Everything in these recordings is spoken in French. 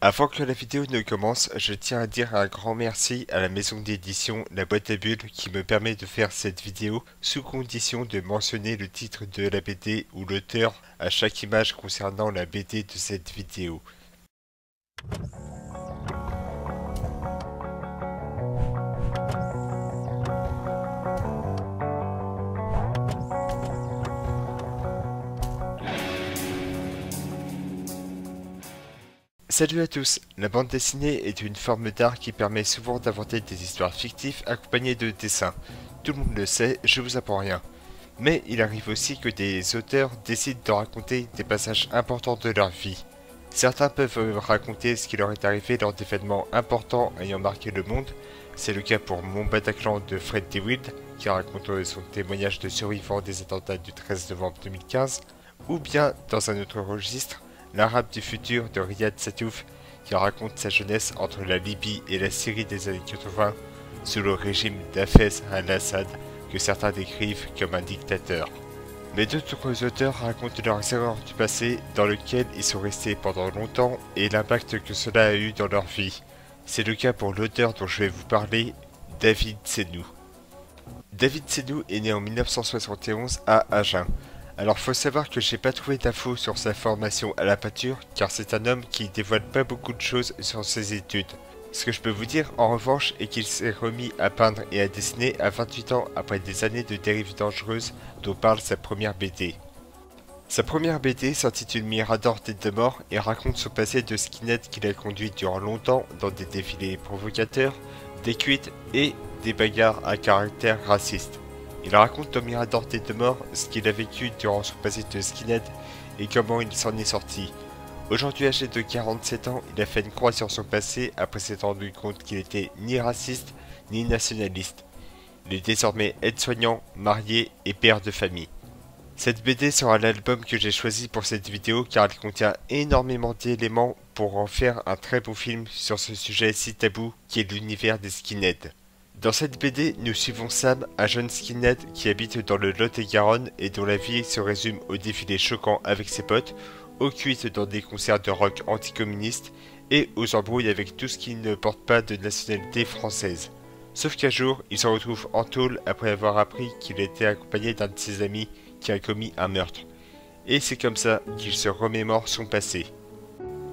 Avant que la vidéo ne commence, je tiens à dire un grand merci à la maison d'édition La Boîte à Bulles qui me permet de faire cette vidéo sous condition de mentionner le titre de la BD ou l'auteur à chaque image concernant la BD de cette vidéo. Salut à tous, la bande dessinée est une forme d'art qui permet souvent d'inventer des histoires fictives accompagnées de dessins. Tout le monde le sait, je vous apprends rien. Mais il arrive aussi que des auteurs décident de raconter des passages importants de leur vie. Certains peuvent raconter ce qui leur est arrivé lors d'événements importants ayant marqué le monde. C'est le cas pour Mon Bataclan de Fred DeWitt, qui raconte son témoignage de survivant des attentats du 13 novembre 2015, ou bien, dans un autre registre, L'Arabe du futur de Riyad Sattouf, qui raconte sa jeunesse entre la Libye et la Syrie des années 80, sous le régime d'Hafez al-Assad, que certains décrivent comme un dictateur. Mais d'autres auteurs racontent leurs erreurs du passé, dans lesquelles ils sont restés pendant longtemps, et l'impact que cela a eu dans leur vie. C'est le cas pour l'auteur dont je vais vous parler, David Sénou. David Sénou est né en 1971 à Agen. Alors faut savoir que j'ai pas trouvé d'infos sur sa formation à la peinture, car c'est un homme qui dévoile pas beaucoup de choses sur ses études. Ce que je peux vous dire en revanche est qu'il s'est remis à peindre et à dessiner à 28 ans après des années de dérives dangereuses dont parle sa première BD. Sa première BD s'intitule Mirador tête de mort et raconte son passé de skinhead qu'il a conduit durant longtemps dans des défilés provocateurs, des cuites et des bagarres à caractère raciste. Il raconte dans Mirador tête de mort ce qu'il a vécu durant son passé de skinhead et comment il s'en est sorti. Aujourd'hui âgé de 47 ans, il a fait une croix sur son passé après s'être rendu compte qu'il était ni raciste ni nationaliste. Il est désormais aide-soignant, marié et père de famille. Cette BD sera l'album que j'ai choisi pour cette vidéo car elle contient énormément d'éléments pour en faire un très beau film sur ce sujet si tabou qui est l'univers des skinheads. Dans cette BD, nous suivons Sam, un jeune skinhead qui habite dans le Lot-et-Garonne et dont la vie se résume aux défilés choquants avec ses potes, aux cuites dans des concerts de rock anticommunistes et aux embrouilles avec tout ce qui ne porte pas de nationalité française. Sauf qu'un jour, il se retrouve en tôle après avoir appris qu'il était accompagné d'un de ses amis qui a commis un meurtre. Et c'est comme ça qu'il se remémore son passé.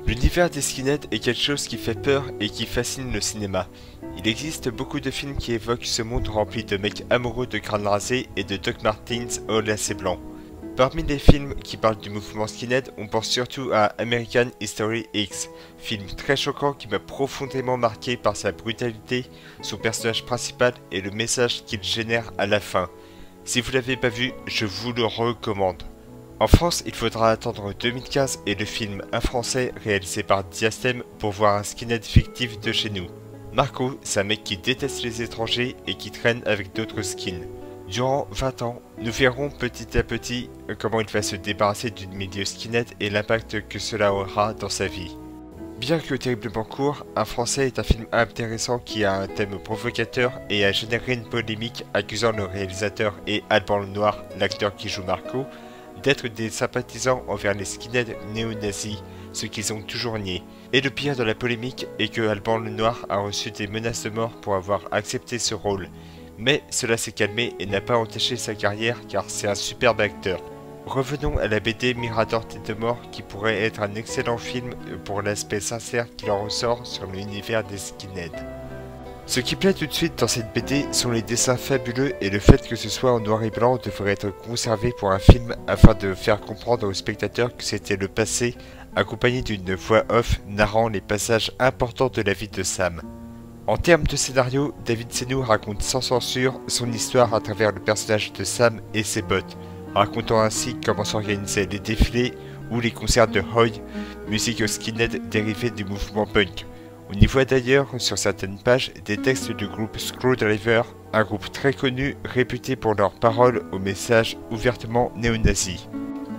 L'univers des skinheads est quelque chose qui fait peur et qui fascine le cinéma. Il existe beaucoup de films qui évoquent ce monde rempli de mecs amoureux de crâne rasé et de Doc Martens au lacets blancs. Parmi les films qui parlent du mouvement skinhead, on pense surtout à American History X, film très choquant qui m'a profondément marqué par sa brutalité, son personnage principal et le message qu'il génère à la fin. Si vous l'avez pas vu, je vous le recommande. En France, il faudra attendre 2015 et le film Un Français réalisé par Diastème pour voir un skinhead fictif de chez nous. Marco, c'est un mec qui déteste les étrangers et qui traîne avec d'autres skins. Durant 20 ans, nous verrons petit à petit comment il va se débarrasser du milieu skinhead et l'impact que cela aura dans sa vie. Bien que terriblement court, Un Français est un film intéressant qui a un thème provocateur et a généré une polémique accusant le réalisateur et Alban Lenoir, l'acteur qui joue Marco, d'être des sympathisants envers les skinheads néo-nazis, ce qu'ils ont toujours nié. Et le pire de la polémique est que Alban Lenoir a reçu des menaces de mort pour avoir accepté ce rôle. Mais cela s'est calmé et n'a pas entaché sa carrière car c'est un superbe acteur. Revenons à la BD Mirador tête de mort qui pourrait être un excellent film pour l'aspect sincère qu'il en ressort sur l'univers des skinheads. Ce qui plaît tout de suite dans cette BD sont les dessins fabuleux et le fait que ce soit en noir et blanc devrait être conservé pour un film afin de faire comprendre aux spectateurs que c'était le passé, accompagné d'une voix off narrant les passages importants de la vie de Sam. En termes de scénario, David Sénou raconte sans censure son histoire à travers le personnage de Sam et ses potes, racontant ainsi comment s'organisaient les défilés ou les concerts de Hoy, musique skinhead dérivée du mouvement punk. On y voit d'ailleurs sur certaines pages des textes du groupe Screwdriver, un groupe très connu réputé pour leurs paroles aux messages ouvertement néo-nazis.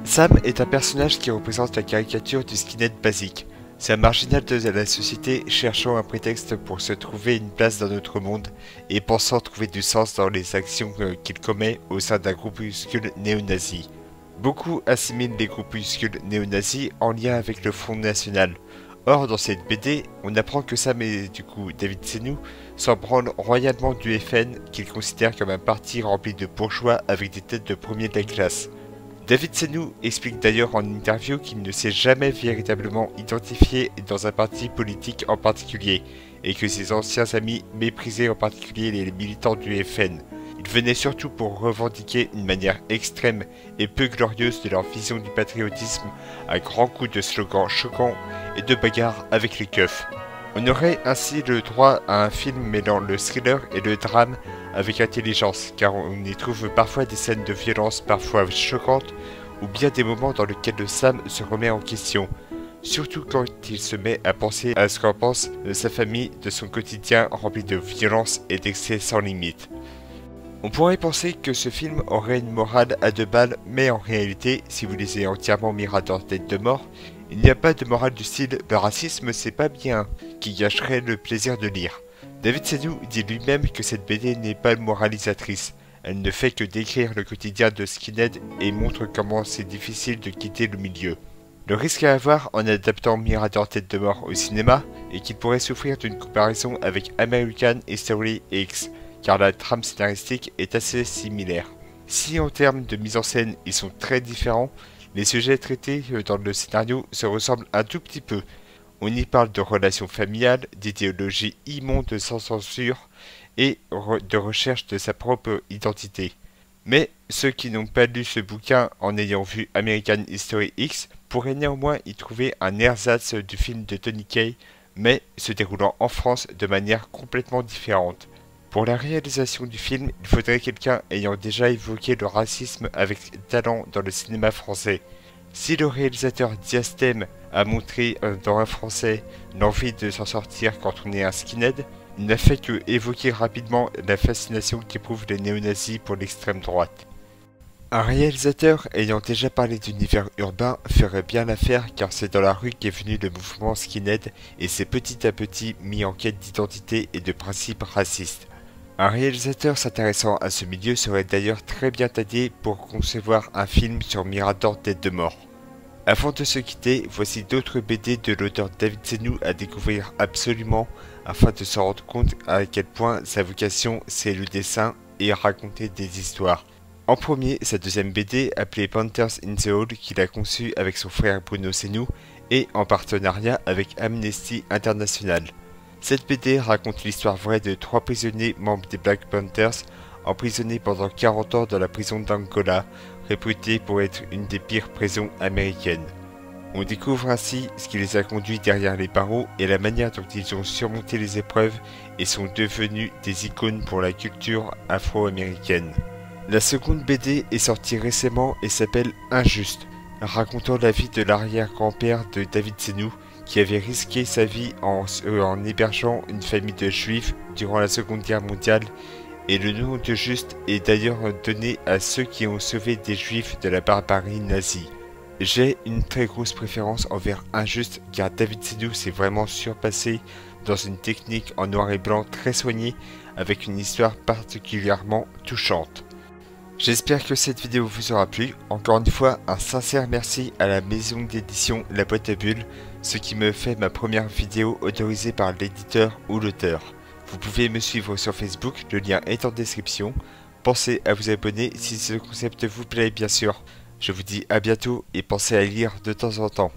Sam est un personnage qui représente la caricature du skinhead basique. C'est un marginal de la société cherchant un prétexte pour se trouver une place dans notre monde et pensant trouver du sens dans les actions qu'il commet au sein d'un groupuscule néo-nazi. Beaucoup assimilent les groupuscules néo-nazis en lien avec le Front National. Or, dans cette BD, on apprend que Sam et du coup David Sennou s'en branlent royalement du FN qu'ils considèrent comme un parti rempli de bourgeois avec des têtes de premier de la classe. David Sennou explique d'ailleurs en interview qu'il ne s'est jamais véritablement identifié dans un parti politique en particulier, et que ses anciens amis méprisaient en particulier les militants du FN. Ils venaient surtout pour revendiquer une manière extrême et peu glorieuse de leur vision du patriotisme à grands coups de slogans choquants et de bagarres avec les keufs. On aurait ainsi le droit à un film mêlant le thriller et le drame avec intelligence, car on y trouve parfois des scènes de violence parfois choquantes, ou bien des moments dans lesquels Sam se remet en question, surtout quand il se met à penser à ce qu'en pense de sa famille, de son quotidien rempli de violence et d'excès sans limite. On pourrait penser que ce film aurait une morale à 2 balles, mais en réalité, si vous lisez entièrement Mirador Tête de Mort, il n'y a pas de morale du style « le racisme c'est pas bien » qui gâcherait le plaisir de lire. David Sennou dit lui-même que cette BD n'est pas moralisatrice, elle ne fait que décrire le quotidien de skinhead et montre comment c'est difficile de quitter le milieu. Le risque à avoir en adaptant Mirador Tête de Mort au cinéma est qu'il pourrait souffrir d'une comparaison avec American History X, car la trame scénaristique est assez similaire. Si en termes de mise en scène ils sont très différents, les sujets traités dans le scénario se ressemblent un tout petit peu. On y parle de relations familiales, d'idéologie immonde sans censure et de recherche de sa propre identité. Mais ceux qui n'ont pas lu ce bouquin en ayant vu American History X pourraient néanmoins y trouver un ersatz du film de Tony Kaye, mais se déroulant en France de manière complètement différente. Pour la réalisation du film, il faudrait quelqu'un ayant déjà évoqué le racisme avec talent dans le cinéma français. Si le réalisateur Diastème a montré dans un français l'envie de s'en sortir quand on est un skinhead, il n'a fait que évoquer rapidement la fascination qu'éprouvent les néo-nazis pour l'extrême droite. Un réalisateur ayant déjà parlé d'univers urbain ferait bien l'affaire, car c'est dans la rue qu'est venu le mouvement skinhead et s'est petit à petit mis en quête d'identité et de principes racistes. Un réalisateur s'intéressant à ce milieu serait d'ailleurs très bien taillé pour concevoir un film sur Mirador Tête de Mort. Avant de se quitter, voici d'autres BD de l'auteur David Sennou à découvrir absolument afin de se rendre compte à quel point sa vocation c'est le dessin et raconter des histoires. En premier, sa deuxième BD appelée Panthers in the Hall qu'il a conçue avec son frère Bruno Sennou et en partenariat avec Amnesty International. Cette BD raconte l'histoire vraie de 3 prisonniers membres des Black Panthers, emprisonnés pendant 40 ans dans la prison d'Angola, réputée pour être une des pires prisons américaines. On découvre ainsi ce qui les a conduits derrière les barreaux et la manière dont ils ont surmonté les épreuves et sont devenus des icônes pour la culture afro-américaine. La seconde BD est sortie récemment et s'appelle Injuste, racontant la vie de l'arrière-grand-père de David Sennou, qui avait risqué sa vie en hébergeant une famille de juifs durant la Seconde Guerre mondiale, et le nom de Juste est d'ailleurs donné à ceux qui ont sauvé des juifs de la barbarie nazie. J'ai une très grosse préférence envers Injuste, car David Sennou s'est vraiment surpassé dans une technique en noir et blanc très soignée, avec une histoire particulièrement touchante. J'espère que cette vidéo vous aura plu. Encore une fois, un sincère merci à la maison d'édition La Boîte à Bulles, ce qui me fait ma première vidéo autorisée par l'éditeur ou l'auteur. Vous pouvez me suivre sur Facebook, le lien est en description. Pensez à vous abonner si ce concept vous plaît bien sûr. Je vous dis à bientôt et pensez à lire de temps en temps.